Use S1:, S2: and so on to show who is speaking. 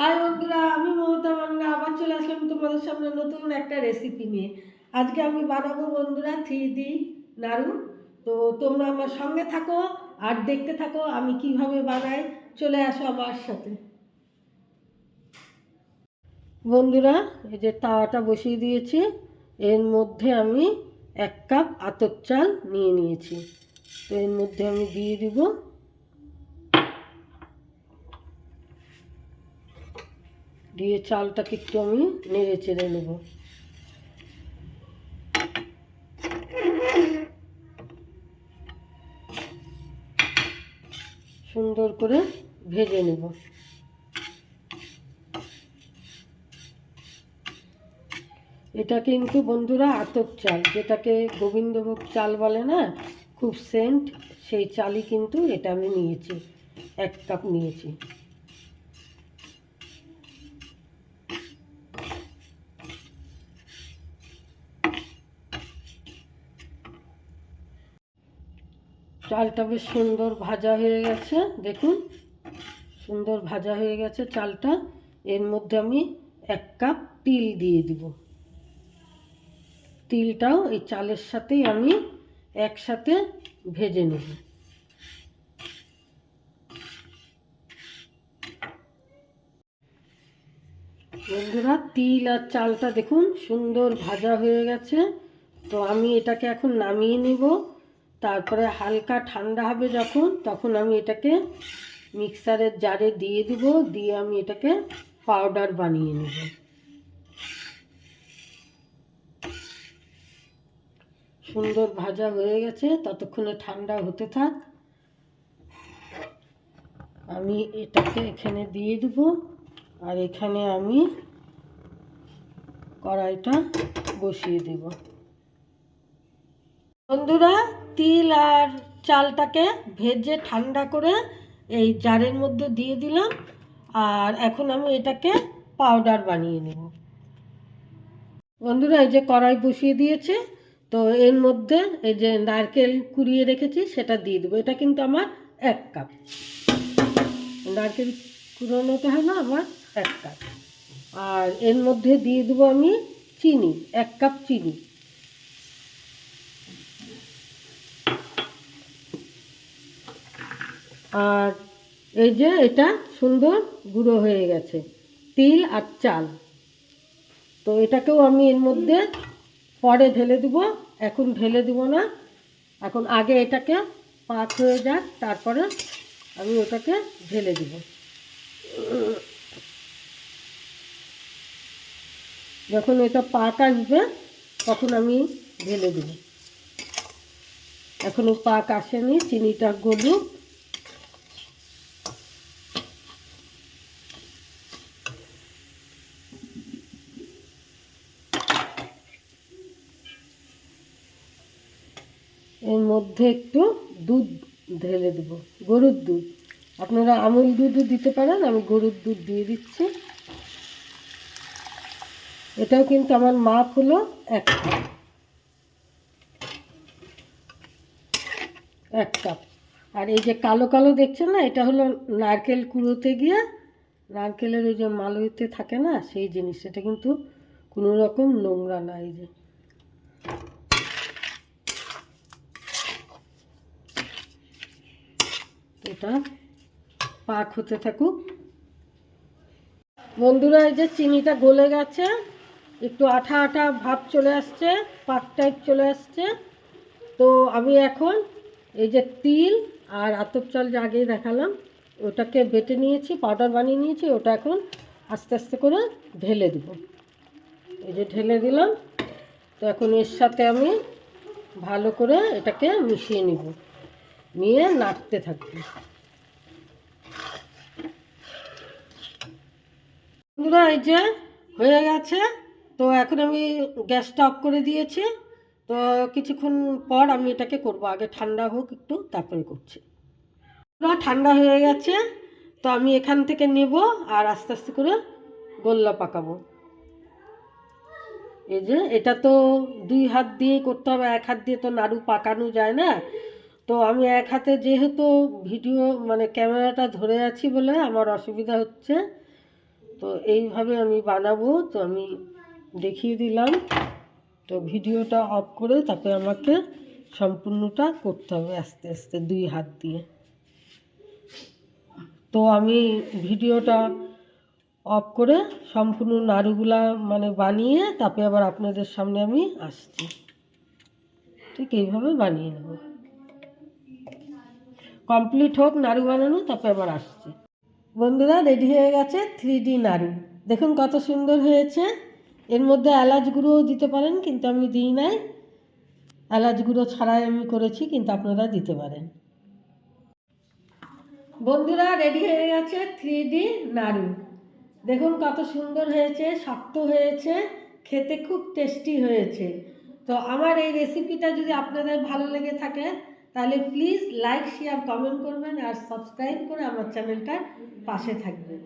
S1: High বন্ধুরা, আমি মমতা মান্না আবার চলে আসলাম তোমাদের সামনে নতুন একটা রেসিপি নিয়ে। আজকে আমি বানাবো বন্ধুরা 3D নাড়ু। তো তোমরা আমার সঙ্গে থাকো আর দেখতে থাকো আমি কিভাবে বানাই। চলে আসো আমার সাথে বন্ধুরা। এই যে তাওয়াটা বসিয়ে দিয়েছি, এর মধ্যে আমি 1 কাপ আতপ চাল নিয়ে নিয়েছি। তো এর মধ্যে আমি দিয়ে দিব, দিয়ে চালটাকে একটু আমি নেড়ে চেড়ে নেব। সুন্দর করে ভেজে নেব। এটা কিন্তু বন্ধুরা আতপ চাল, যেটাকে গোবিন্দভোগ চাল বলে না, খুব সেন্ট, সেই চালই কিন্তু এটা আমি নিয়েছি, 1 কাপ নিয়েছি। চালটা বেশ সুন্দর ভাজা হয়ে গেছে, দেখুন সুন্দর ভাজা হয়ে গেছে চালটা। এর মধ্যে আমি 1 কাপ তিল দিয়ে দিব। তিলটাও এই চালের সাথেই আমি একসাথে ভেজে নেব। বন্ধুরা, তিল আর চালটা দেখুন সুন্দর ভাজা হয়ে গেছে। তো আমি এটাকে এখন নামিয়ে নিব। তারপরে হালকা ঠান্ডা হবে যখন, তখন আমি এটাকে মিক্সারের জারে দিয়ে দিব, দিয়ে আমি এটাকে পাউডার বানিয়ে নেব। সুন্দর ভাজা হয়ে গেছে, ততক্ষণে ঠান্ডা হতে থাক। আমি এটাকে এখানে দিয়ে দেব, আর এখানে আমি কড়াইটা বসিয়ে দেব। বন্ধুরা, তিল আর চালটাকে ভেজে ঠান্ডা করে এই জারের মধ্যে দিয়ে দিলাম, আর এখন আমি এটাকে পাউডার বানিয়ে নেব। বন্ধুরা, এই যে কড়াই বসিয়ে দিয়েছে, তো এর মধ্যে এই যে নারকেল কুড়িয়ে রেখেছি সেটা দিয়ে দেবো। এটা কিন্তু আমার 1 কাপ নারকেল কুড়োনোতে হলো আমার 1 কাপ। আর এর মধ্যে দিয়ে দেবো আমি চিনি, 1 কাপ চিনি। আর এই যে এটা সুন্দর গুঁড়ো হয়ে গেছে তিল আর চাল। তো এটাকেও আমি এর মধ্যে পরে ঢেলে দেব, এখন ঢেলে দেব না। এখন আগে এটাকে পাক হয়ে যাক, তারপরে আমি ওটাকে ঢেলে দেব। যখন এটা পাক আসবে তখন আমি ঢেলে দেব। এখনও পাক আসেনি, চিনিটা গলুক। এর মধ্যে একটু দুধ ঢেলে দেবো, গরুর দুধ। আপনারা আমুল দুধও দিতে পারেন, আমি গরুর দুধ দিয়ে দিচ্ছি। এটাও কিন্তু আমার মাপ হলো 1 কাপ। 1 কাপ। আর এই যে কালো কালো দেখছেন না, এটা হলো নারকেল কুড়োতে গিয়ে নারকেলের ওই যে মালইতে থাকে না, সেই জিনিস। এটা কিন্তু কোনো রকম নোংরা না। এই যে এটা পাক হতে থাকুক। বন্ধুরা, এই যে চিনিটা গলে গেছে, একটু আঠা আঠা ভাব চলে আসছে, পাক টাইপ চলে আসছে। তো আমি এখন এই যে তিল আর আতপ চাল যে আগেই দেখালাম, ওটাকে বেটে নিয়েছি, পাউডার বানিয়ে নিয়েছি, ওটা এখন আস্তে আস্তে করে ঢেলে দেব। এই যে ঢেলে দিলাম। তো এখন এর সাথে আমি ভালো করে এটাকে মিশিয়ে নিব, নিয়ে নাড়তে থাকবো। বন্ধুরা, এই যে হয়ে গেছে। তো এখন আমি গ্যাসটা অফ করে দিয়েছি। তো কিছুক্ষণ পর আমি এটাকে করব, আগে ঠান্ডা হোক একটু, তারপরে করছি। পুরো ঠান্ডা হয়ে গেছে। তো আমি এখান থেকে নেব আর আস্তে আস্তে করে গোল্লা পাকাবো। এই যে এটা তো 2 হাত দিয়ে করতে হবে, 1 হাত দিয়ে তো নাড়ু পাকানো যায় না। তো আমি 1 হাতে যেহেতু ভিডিও মানে ক্যামেরাটা ধরে আছি বলে আমার অসুবিধা হচ্ছে। তো এইভাবে আমি বানাবো, তো আমি দেখিয়ে দিলাম। তো ভিডিওটা অফ করে তারপরে আমাকে সম্পূর্ণটা করতে হবে আস্তে আস্তে 2 হাত দিয়ে। তো আমি ভিডিওটা অফ করে সম্পূর্ণ নাড়ুগুলা মানে বানিয়ে তারপরে আবার আপনাদের সামনে আমি আসছি। ঠিক এইভাবে বানিয়ে নেব, কমপ্লিট হোক নাড়ু বানানো, তারপরে আবার আসছি। বন্ধুরা, রেডি হয়ে গেছে 3D নাড়ু। দেখুন কত সুন্দর হয়েছে। এর মধ্যে এলাচ গুঁড়োও দিতে পারেন, কিন্তু আমি দিই নাই। এলাচ গুঁড়ো ছাড়াই আমি করেছি, কিন্তু আপনারা দিতে পারেন। বন্ধুরা, রেডি হয়ে গেছে 3D নাড়ু। দেখুন কত সুন্দর হয়েছে, শক্ত হয়েছে, খেতে খুব টেস্টি হয়েছে। তো আমার এই রেসিপিটা যদি আপনাদের ভালো লেগে থাকে তাহলে প্লিজ লাইক, শেয়ার, কমেন্ট করবেন আর সাবস্ক্রাইব করে আমার চ্যানেলটার পাশে থাকবেন।